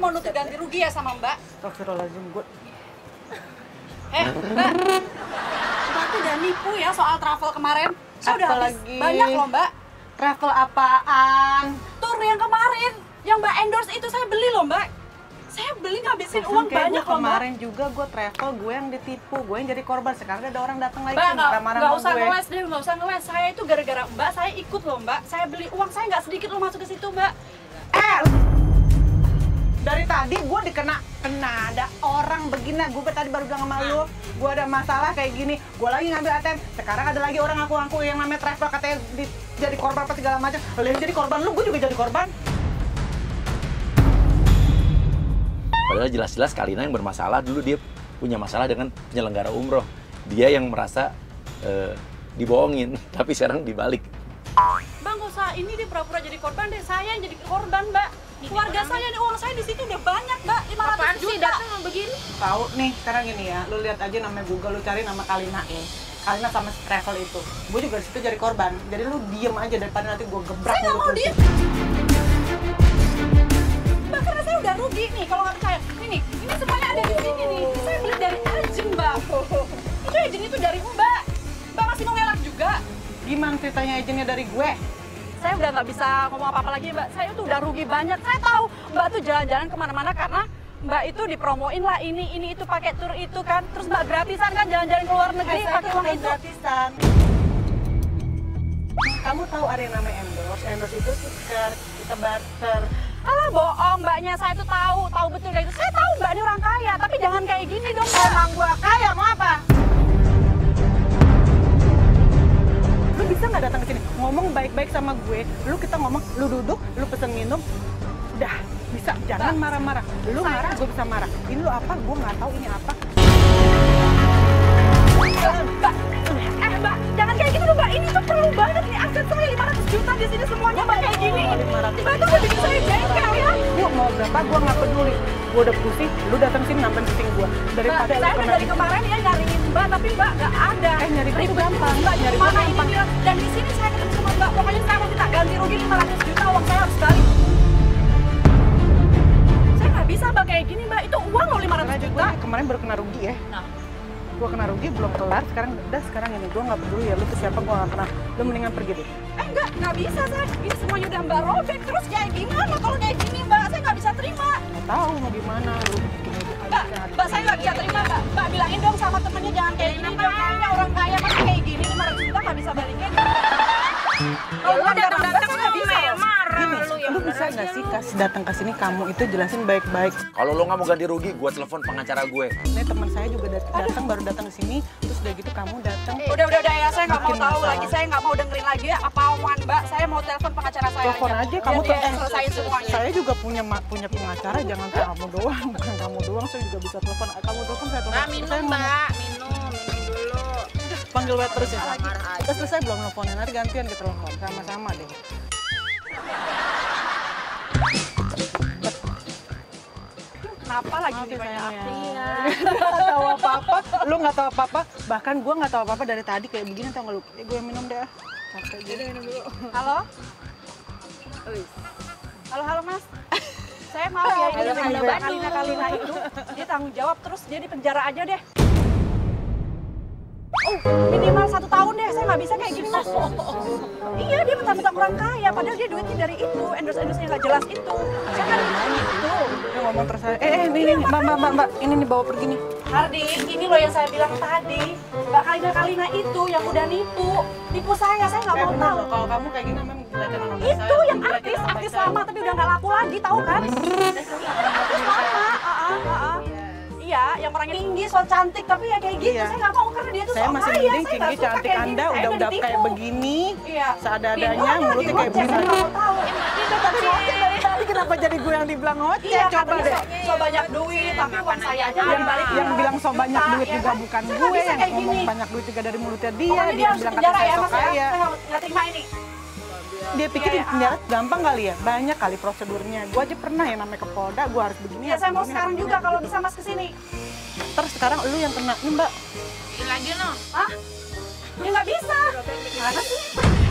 mau nuntut ganti rugi ya sama Mbak? Astagfirullahaladzim, gue. Mbak. Mbak tuh udah nipu ya soal travel kemarin. Saya udah habis Apalagi? banyak loh Mbak. Travel apaan? Tour yang kemarin, yang Mbak endorse itu saya beli loh Mbak. Saya beli ngabisin uang Kayak banyak gua loh Mbak. kemarin juga gue travel, gue yang ditipu, gue yang jadi korban. Sekarang ada orang datang lagi Mbak, marah-marah nggak sama usah gue. ngeles deh, nggak usah ngeles. Saya itu gara-gara Mbak, saya ikut loh Mbak. Saya beli uang, saya nggak sedikit loh masuk ke situ Mbak. Dari tadi gue kena ada orang begini. Gue tadi baru bilang sama lu, gue ada masalah kayak gini. Gue lagi ngambil ATM. Sekarang ada lagi orang ngaku-ngaku yang namanya travel katanya jadi korban apa segala macam. Lu yang jadi korban, lu gue juga jadi korban. Padahal jelas-jelas Kalina yang bermasalah. Dulu dia punya masalah dengan penyelenggara umroh. Dia yang merasa dibohongin, tapi sekarang dibalik. Bang, nggak usah ini dia pura-pura jadi korban deh. Saya yang jadi korban Mbak. Keluarga saya nih, uang saya di situ udah banyak Mbak, 500 juta. datang begini? Tahu nih, sekarang gini ya, lu lihat aja namanya Google, lu cari nama Kalina ya. Kalina sama travel itu. Gue juga di situ jadi korban. Jadi lu diem aja daripada nanti gue gebrak. Saya nggak mau diem. Mbak, karena saya udah rugi nih kalau nggak percaya. Ini semuanya ada di sini nih. Saya beli dari agent Mbak. Itu agent itu dari Mbak. Mbak masih mau ngelak juga. Gimana ceritanya agennya dari gue? Saya udah nggak bisa ngomong apa-apa lagi Mbak. Saya tuh udah rugi banyak. Saya tahu Mbak tuh jalan-jalan kemana-mana karena Mbak itu dipromoin lah ini itu pakai tur itu kan. Terus Mbak gratisan kan jalan-jalan ke luar negeri pakai uang itu. Gratisan. Kamu tahu ada yang namanya endorse? Endorse itu stiker, kita barter. Alah bohong Mbaknya, saya tuh tahu betul kayak itu. Saya tahu Mbak ini orang kaya, tapi jangan kayak gini dong. Emang gua kaya mau apa? Lu bisa nggak datang ke sini ngomong baik-baik sama gue? Kita ngomong, lu duduk, lu pesen minum, udah bisa. Jangan marah-marah. Lu marah, gue bisa marah. Ini lu apa? Gue nggak tahu ini apa. Mbak, jangan kayak gitu dong Mbak. Ini tuh perlu banget nih aset saya 500 juta di sini semuanya Mbak kayak gini. Mbak tuh udah bikin saya jengkel ya. Gue mau berapa? Gue nggak peduli. Gue udah pusing. Lu datang sini nambahin pusing gue. Daripada Mbak, saya udah dari kemarin ya nyariin Mbak, tapi Mbak nggak ada. Nyari gue itu gampang. Mbak, Nyari gue mana gampang. ini? Dan di sini saya ketemu sama Mbak. Pokoknya saya mau minta ganti rugi 500 juta. Uang saya harus balik. Saya nggak bisa Mbak kayak gini Mbak. Itu uang loh 500 juta. Kemarin baru kena rugi ya. Nah. Gue kena rugi belum kelar, sekarang ini gue nggak peduli ya lu tuh siapa, gue nggak kenal. Lu mendingan pergi deh. Nggak bisa saya. Ini semuanya udah Mbak robek. Terus kayak gimana kalau kayak gini Mbak? Saya nggak bisa terima. Nggak tahu mau gimana lu. Mbak saya nggak bisa terima Mbak. Mbak bilangin dong sama temennya jangan kayak gini dong. Kayaknya orang kaya masa kayak gini 500 juta nggak bisa balikin. Kalau lu datang-datang saya nggak bisa loh. Gini, lu bisa nggak sih datang ke sini kamu itu jelasin baik-baik. Kalau lo nggak mau ganti rugi, gue telepon pengacara gue. Ini teman saya juga datang baru datang ke sini, terus udah gitu kamu datang. Udah ya, saya nggak mau Makin tahu masalah. lagi, saya nggak mau dengerin lagi apa omongan Mbak. Saya mau telepon pengacara saya. Telepon aja kamu Biar dia selesain semuanya. Saya juga punya pengacara, jangan kamu doang, bukan kamu doang, saya juga bisa telepon. Kamu telepon saya telepon. Mbak, minum Mbak, minum dulu. Panggil waiters ya. Marah aja. Terus saya belum nelfonin, nanti gantian kita telepon sama-sama deh. Kenapa lagi Maaf nih ya, banyak sayang aku? ya. Nggak tahu apa-apa, lu nggak tahu apa-apa, bahkan gue nggak tahu apa-apa dari tadi kayak begini, tau nggak lu? Gue minum deh. Capek gitu. Minum dulu. Halo? Halo Mas. Saya mau ya ini Halo, Mbak Bandung. Kalina itu dia tanggung jawab terus dia di penjara aja deh. Minimal 1 tahun deh, saya nggak bisa kayak gini Mas. Iya, dia mentang-mentang orang kaya, padahal dia duitnya dari itu, endorse-endorse yang nggak jelas itu. Saya kan itu. Dia ngomong terus saya, ini mbak, ini nih bawa pergi nih. Hardi, ini loh yang saya bilang tadi, Mbak Kalina itu yang udah nipu saya nggak mau tahu. Kalau kamu kayak gini memang belajar nama baik Itu saya. yang artis lama tapi udah nggak laku lagi, tahu kan? Artis lama, iya, yang orangnya tinggi, so cantik, tapi ya kayak gitu. Iya. Saya nggak mau karena dia tuh Saya so masih kaya. mending Saya tinggi, nggak suka cantik kayak Anda gini. Saya udah ditipu. kayak begini, Iya. seadanya, mulutnya kayak begini. Saya nggak mau tahu. Tapi ngoceh dari tadi kenapa jadi gue yang dibilang ngoceh? Iya, Coba katanya deh. so banyak duit, tapi uang saya aja nggak dibalikin. Yang bilang so banyak duit ya juga kan? bukan Saya nggak gue, bisa yang kayak ngomong gini. banyak duit juga dari mulutnya dia, Pokoknya dia harus bilang kata penjara saya ya so Mas ya. kaya. Saya nggak terima ini. Dia pikir Iya, di penjara gampang kali ya, banyak kali prosedurnya. Gue aja pernah ya namanya ke Polda, gue harus begini. Ya saya mau begini, sekarang begini. juga kalau bisa Mas kesini. Terus sekarang lu yang kena, nih mbak. Ini lagi no. Hah? Ya nggak bisa. Gimana sih?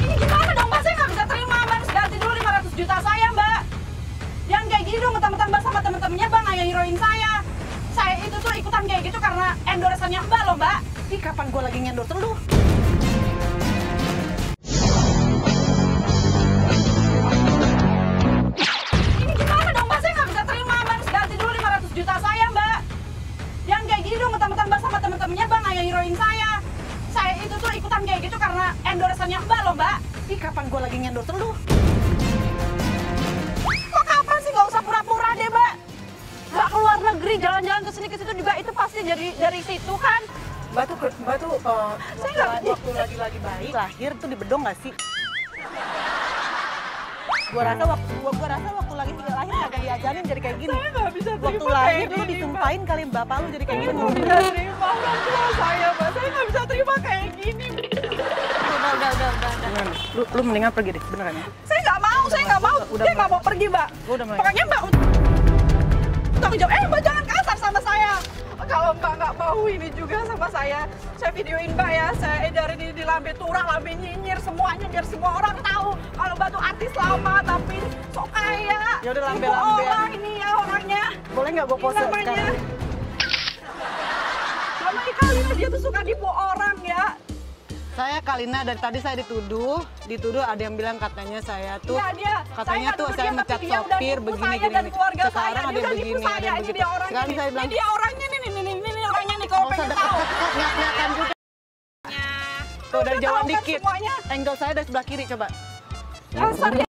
Ini gimana dong Mas? Saya nggak bisa terima. Mas ganti dulu 500 juta saya Mbak. Yang kayak gini dong, mentang-mentang Mbak sama temen-temennya Mbak nggak heroin saya. Saya itu tuh ikutan kayak gitu karena endorsannya Mbak loh, Mbak. Ih, kapan gue lagi ngendorse lu? Ini gimana dong, Mbak? Saya nggak bisa terima, Mbak. Harus ganti dulu 500 juta saya, Mbak. Yang kayak gini dong, mentang-mentang Mbak sama temen-temennya Mbak nggak heroin saya. Saya itu tuh ikutan kayak gitu karena endorsannya Mbak loh, Mbak. Ih, kapan gue lagi ngendorse lu? Kok kapan sih? Nggak usah pura-pura deh, Mbak. Mbak keluar negeri, jalan-jalan ke sini ke situ juga itu pasti dari situ kan. Mbak tuh Saya nggak- waktu lagi baik lahir tuh di bedong nggak sih? Gua rasa waktu lagi lahir kagak diajarin jadi kayak gini. Saya nggak bisa terima Waktu kayak lahir lu gini, disumpahin kali bapak lu jadi kayak gini. Mbak. Tidak terima orang tua saya, Mbak. Saya nggak bisa terima kayak gini. Beneran, lu mendingan pergi deh, beneran ya? Saya nggak mau, saya nggak mau. udah, Dia nggak mau pergi, Mbak. Gua udah mulai. Pokoknya Mbak tanggung jawab. Mbak jangan kasar sama saya. Kalau Mbak nggak mau ini juga sama saya videoin Mbak ya. Saya edarin ini di lambe turang, lambe nyinyir semuanya biar semua orang tahu kalau Mbak tuh artis lama tapi sok kaya. Ya udah, Ibu lambe-lambe. orang ini ya orangnya. Boleh nggak gue Ini pose namanya. sekarang? Lama kali dia tuh suka nipu orang ya. Saya Kalina, dari tadi saya dituduh ada yang bilang katanya saya tuh, Iya, katanya saya tuh nggak saya nuduh dia, mecat tapi dia udah sopir nipu begini saya gini. dan keluarga Sekarang saya. ada Dia yang udah nipu begini, saya, ada yang ini begitu. dia orangnya Sekarang nih. saya bilang, Ini dia orangnya nih orangnya nih kalau nggak usah pengen tahu. deket-deket, nyak-nyakan juga. Tuh dari Udah jauhan tahu kan dikit. semuanya. Angle saya dari sebelah kiri coba. Dasar dia.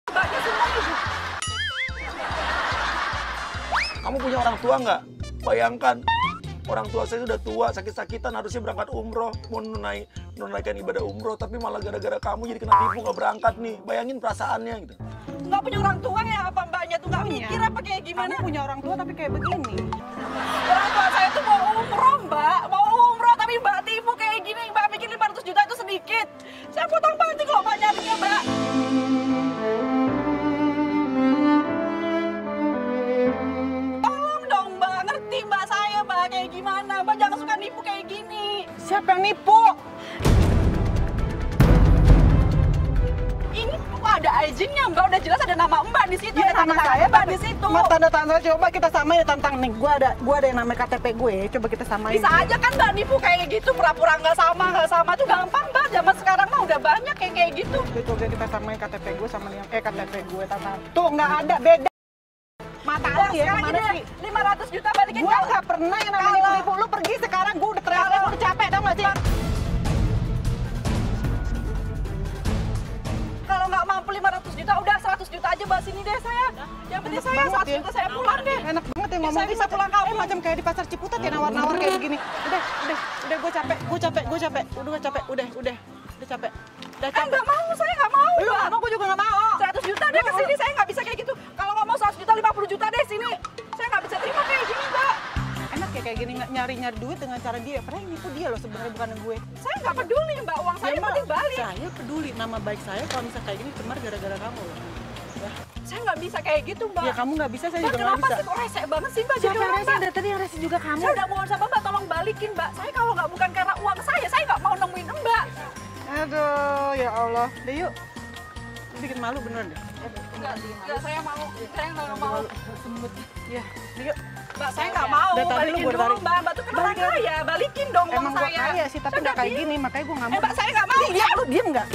Mbaknya semuanya. Kamu punya orang tua nggak? Bayangkan, orang tua saya sudah tua, sakit-sakitan, harusnya berangkat umroh, mau menunaikan ibadah umroh, tapi malah gara-gara kamu jadi kena tipu nggak berangkat nih. Bayangin perasaannya gitu. Nggak punya orang tua ya apa mbaknya tuh nggak Punya. mikir apa kayak gimana? Kamu punya orang tua tapi kayak begini. Orang tua saya tuh mau umroh mbak, mau umroh tapi mbak tipu kayak gini. Mbak pikir 500 juta itu sedikit. Saya potong panti kalau mbak nyarinya mbak. Tolong dong mbak, ngerti mbak saya mbak kayak gimana. Mbak jangan suka nipu kayak gini. Siapa yang nipu? Ini ada izinnya mbak, udah jelas ada nama mbak di situ. Iya, ada nama tanda saya mbak di situ. Tanda-tanda coba kita samain tantang nih. Gua ada yang namanya KTP gue. Coba kita samain. Bisa aja kan mbak nipu kayak gitu, pura-pura nggak sama tuh gampang mbak. Zaman sekarang mah udah banyak kayak gitu. Itu udah kita samain KTP gue sama yang KTP gue tantang. Tuh nggak ada beda. Mata Uang ya sekarang kemana ini sih? 500 juta balikin Gue nggak pernah yang namanya Kalau- nipu. Lu pergi sekarang, gue udah teriak, gue udah capek tau nggak sih? Kalau nggak mampu 500 juta, udah 100 juta aja bahas ini deh saya. Yang penting Enak saya banget 100 ya. juta saya pulang deh. Enak banget ya Ya, ngomong. saya bisa pulang kampung. Macam kayak di pasar Ciputat ya nawar-nawar kayak begini. Udah gue capek, udah capek. Nggak mau, saya nggak mau. Lu nggak mau, gue juga nggak mau. 100 juta deh ke sini, saya nggak bisa kayak gitu. Kalau nggak mau 100 juta, 50 juta deh sini. Saya nggak bisa terima kayak gini, Mbak. Enak ya kayak gini nyari-nyari duit dengan cara dia. Padahal yang nipu dia loh sebenarnya bukan gue. Saya nggak peduli, Mbak. Uang saya Ya, penting balik. Saya peduli nama baik saya kalau misalnya kayak gini cemar gara-gara kamu loh. Ya, Saya nggak bisa kayak gitu, Mbak. ya kamu nggak bisa, saya Mbak, juga nggak kenapa bisa. sih kok rese banget sih, Mbak? Siapa Jadi yang orang, rese? Mbak. Dari tadi yang rese juga kamu. Saya udah mohon sama Mbak, tolong balikin, Mbak. Saya kalau nggak bukan karena uang saya nggak mau nemuin Mbak. Aduh, ya Allah. Deh yuk. Lu bikin malu beneran deh. Enggak, saya mau. Saya nggak mau. Ya, deh yuk. Mbak, saya nggak mau. Dari tadi lu Balikin gua dulu, tarik. Mbak. Mbak tuh kan orang Balikin. kaya. Balikin dong uang Emang gua saya. kaya sih, tapi Saya nggak kayak udah gini, makanya gua nggak Eh, mau. Mbak, saya nggak mau. Iya, lu diem nggak?